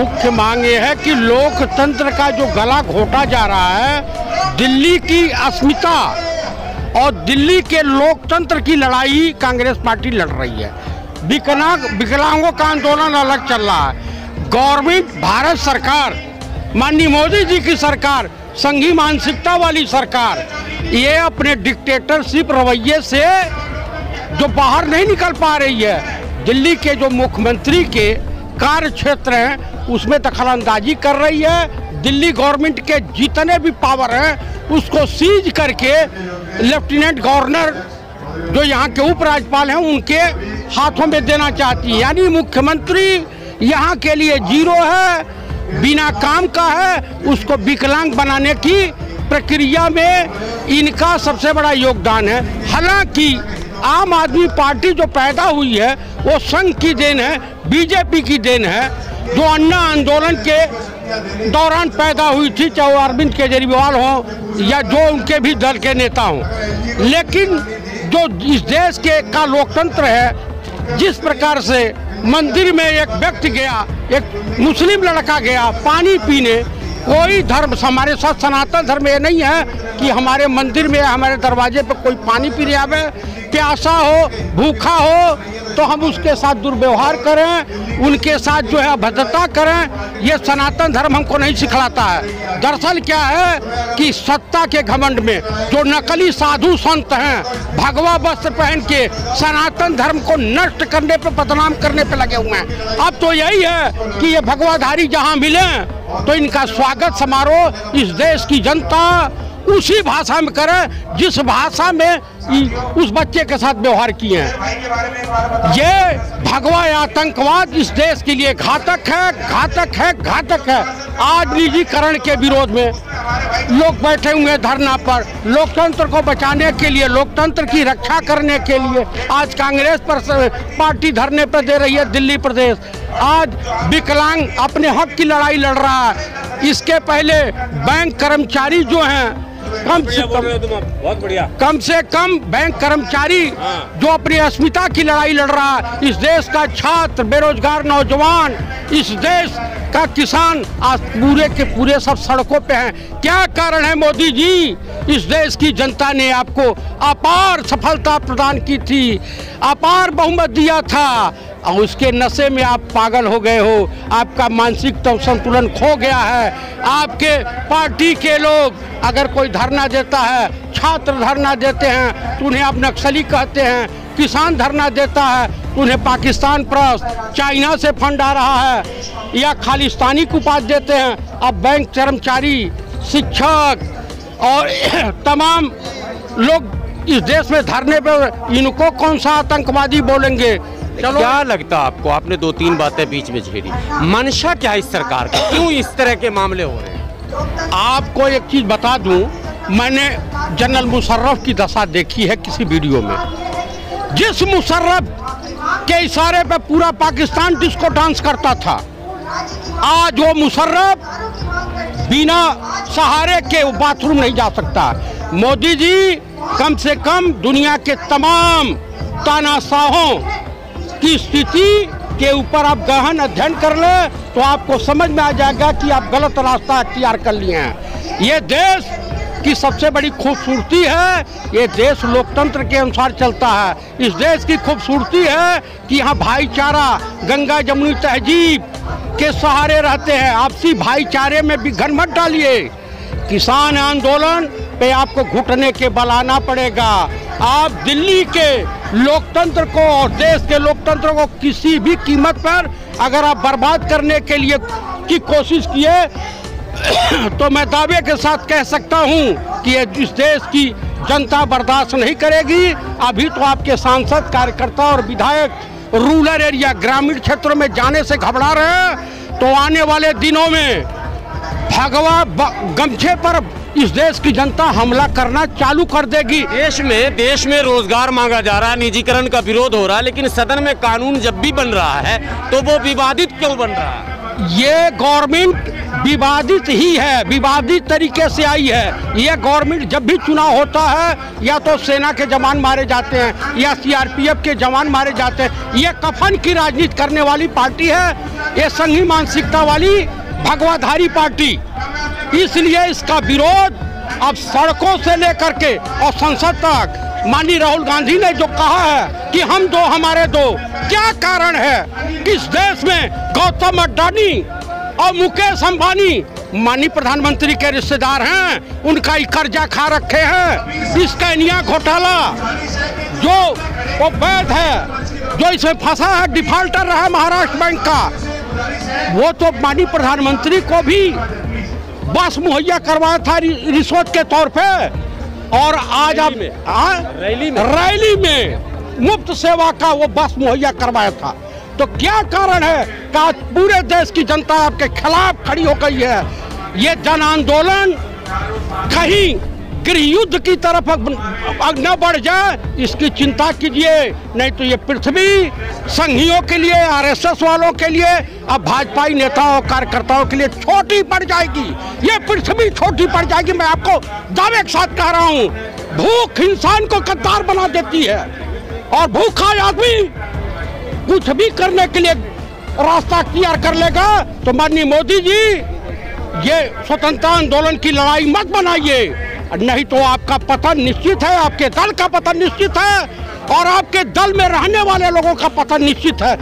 मुख्य मांग ये है कि लोकतंत्र का जो गला घोटा जा रहा है, दिल्ली की अस्मिता और दिल्ली के लोकतंत्र की लड़ाई कांग्रेस पार्टी लड़ रही है। विकलांगों का आंदोलन अलग चल रहा है। गवर्नमेंट, भारत सरकार, माननीय मोदी जी की सरकार, संघी मानसिकता वाली सरकार, ये अपने डिक्टेटरशिप रवैये से जो बाहर नहीं निकल पा रही है। दिल्ली के जो मुख्यमंत्री के कार्य क्षेत्र हैं उसमें दखलंदाजी कर रही है। दिल्ली गवर्नमेंट के जितने भी पावर हैं उसको सीज करके लेफ्टिनेंट गवर्नर जो यहाँ के उपराज्यपाल हैं उनके हाथों में देना चाहती है। यानी मुख्यमंत्री यहाँ के लिए जीरो है, बिना काम का है। उसको विकलांग बनाने की प्रक्रिया में इनका सबसे बड़ा योगदान है। हालांकि आम आदमी पार्टी जो पैदा हुई है वो संघ की देन है, बीजेपी की देन है, जो अन्ना आंदोलन के दौरान पैदा हुई थी, चाहे वो अरविंद केजरीवाल हो या जो उनके भी दल के नेता हों। लेकिन जो इस देश के का लोकतंत्र है, जिस प्रकार से मंदिर में एक व्यक्ति गया, एक मुस्लिम लड़का गया पानी पीने, कोई धर्म, हमारे साथ सनातन धर्म ये नहीं है कि हमारे मंदिर में, हमारे दरवाजे पर कोई पानी पीने आवे, प्यासा हो, भूखा हो तो हम उसके साथ दुर्व्यवहार करें, उनके साथ जो है अभद्रता करें। ये सनातन धर्म हमको नहीं सिखलाता है। दरअसल क्या है कि सत्ता के घमंड में जो नकली साधु संत हैं, भगवा वस्त्र पहन के सनातन धर्म को नष्ट करने पे, बदनाम करने पे लगे हुए हैं। अब तो यही है कि ये भगवाधारी जहाँ मिले तो इनका स्वागत समारोह इस देश की जनता उसी भाषा में करे जिस भाषा में उस बच्चे के साथ व्यवहार किए हैं। ये भगवा आतंकवाद इस देश के लिए घातक है, घातक है, घातक है। आज निजीकरण के विरोध में लोग बैठे हुए धरना पर, लोकतंत्र को बचाने के लिए, लोकतंत्र की रक्षा करने के लिए आज कांग्रेस पर पार्टी धरने पर दे रही है। दिल्ली प्रदेश आज विकलांग अपने हक की लड़ाई लड़ रहा है। इसके पहले बैंक कर्मचारी जो हैं, कम से कम बैंक कर्मचारी जो अपनी अस्मिता की लड़ाई लड़ रहा है, इस देश का छात्र, बेरोजगार नौजवान, इस देश का किसान आज पूरे के पूरे सब सड़कों पे हैं। क्या कारण है मोदी जी? इस देश की जनता ने आपको अपार सफलता प्रदान की थी, अपार बहुमत दिया था और उसके नशे में आप पागल हो गए हो। आपका मानसिक संतुलन खो गया है। आपके पार्टी के लोग अगर कोई धरना देता है, छात्र धरना देते हैं तो उन्हें आप नक्सली कहते हैं, किसान धरना देता है तो उन्हें पाकिस्तान परस्त, चाइना से फंड आ रहा है या खालिस्तानी को उपाधि देते हैं। अब बैंक कर्मचारी, शिक्षक और तमाम लोग इस देश में धरने पर, इनको कौन सा आतंकवादी बोलेंगे? चलो, क्या लगता है आपको? आपने दो तीन बातें बीच में छेड़ी। मंशा क्या है इस सरकार का? क्यों इस तरह के मामले हो रहे हैं? आपको एक चीज बता दूं, मैंने जनरल मुशर्रफ की दशा देखी है किसी वीडियो में। जिस मुशर्रफ के इशारे पे पूरा पाकिस्तान डिस्को डांस करता था, आज वो मुशर्रफ बिना सहारे के बाथरूम नहीं जा सकता। मोदी जी कम से कम दुनिया के तमाम तानाशाहों की स्थिति के ऊपर आप गहन अध्ययन कर ले तो आपको समझ में आ जाएगा कि आप गलत रास्ता अख्तियार कर लिए हैं। ये देश की सबसे बड़ी खूबसूरती है, ये देश लोकतंत्र के अनुसार चलता है। इस देश की खूबसूरती है कि यहाँ भाईचारा, गंगा जमुनी तहजीब के सहारे रहते हैं। आपसी भाईचारे में भी घन मत डालिए। किसान आंदोलन पे आपको घुटने के बल आना पड़ेगा। आप दिल्ली के लोकतंत्र को और देश के लोकतंत्र को किसी भी कीमत पर अगर आप बर्बाद करने के लिए की कोशिश किए तो मैं दावे के साथ कह सकता हूं कि इस देश की जनता बर्दाश्त नहीं करेगी। अभी तो आपके सांसद, कार्यकर्ता और विधायक रूरल एरिया, ग्रामीण क्षेत्रों में जाने से घबरा रहे हैं, तो आने वाले दिनों में भगवा गमछे पर इस देश की जनता हमला करना चालू कर देगी। देश में रोजगार मांगा जा रहा है, निजीकरण का विरोध हो रहा है, लेकिन सदन में कानून जब भी बन रहा है तो वो विवादित क्यों बन रहा है? ये गवर्नमेंट विवादित ही है, विवादित तरीके से आई है। ये गवर्नमेंट जब भी चुनाव होता है या तो सेना के जवान मारे जाते हैं या सीआरपीएफ के जवान मारे जाते हैं। ये कफन की राजनीति करने वाली पार्टी है, ये संघी मानसिकता वाली भगवाधारी पार्टी। इसलिए इसका विरोध अब सड़कों से लेकर के और संसद तक। माननीय राहुल गांधी ने जो कहा है कि हम दो हमारे दो, क्या कारण है कि इस देश में गौतम अडानी और मुकेश अंबानी माननीय प्रधानमंत्री के रिश्तेदार हैं, उनका ही कर्जा खा रखे हैं। इस कैनिया घोटाला जो वो वैध है, जो इसमें फंसा है, डिफाल्टर रहा महाराष्ट्र बैंक का, वो तो माननीय प्रधानमंत्री को भी बस मुहैया करवाया था रिश्वत के तौर पे। और आज आप रैली में मुफ्त सेवा का वो बस मुहैया करवाया था। तो क्या कारण है कि आज पूरे देश की जनता आपके खिलाफ खड़ी हो गई है। ये जन आंदोलन कहीं गृह युद्ध की तरफ न बढ़ जाए, इसकी चिंता कीजिए। नहीं तो ये पृथ्वी संघियों के लिए, आरएसएस वालों के लिए, अब भाजपाई नेताओं कार्यकर्ताओं के लिए छोटी पड़ जाएगी। ये पृथ्वी छोटी पड़ जाएगी। मैं आपको दावे के साथ कह रहा हूँ, भूख इंसान को गद्दार बना देती है और भूखा आदमी कुछ भी करने के लिए रास्ता तैयार कर लेगा। तो माननीय मोदी जी, ये स्वतंत्रता आंदोलन की लड़ाई मत बनाइए, नहीं तो आपका पतन निश्चित है, आपके दल का पतन निश्चित है और आपके दल में रहने वाले लोगों का पतन निश्चित है।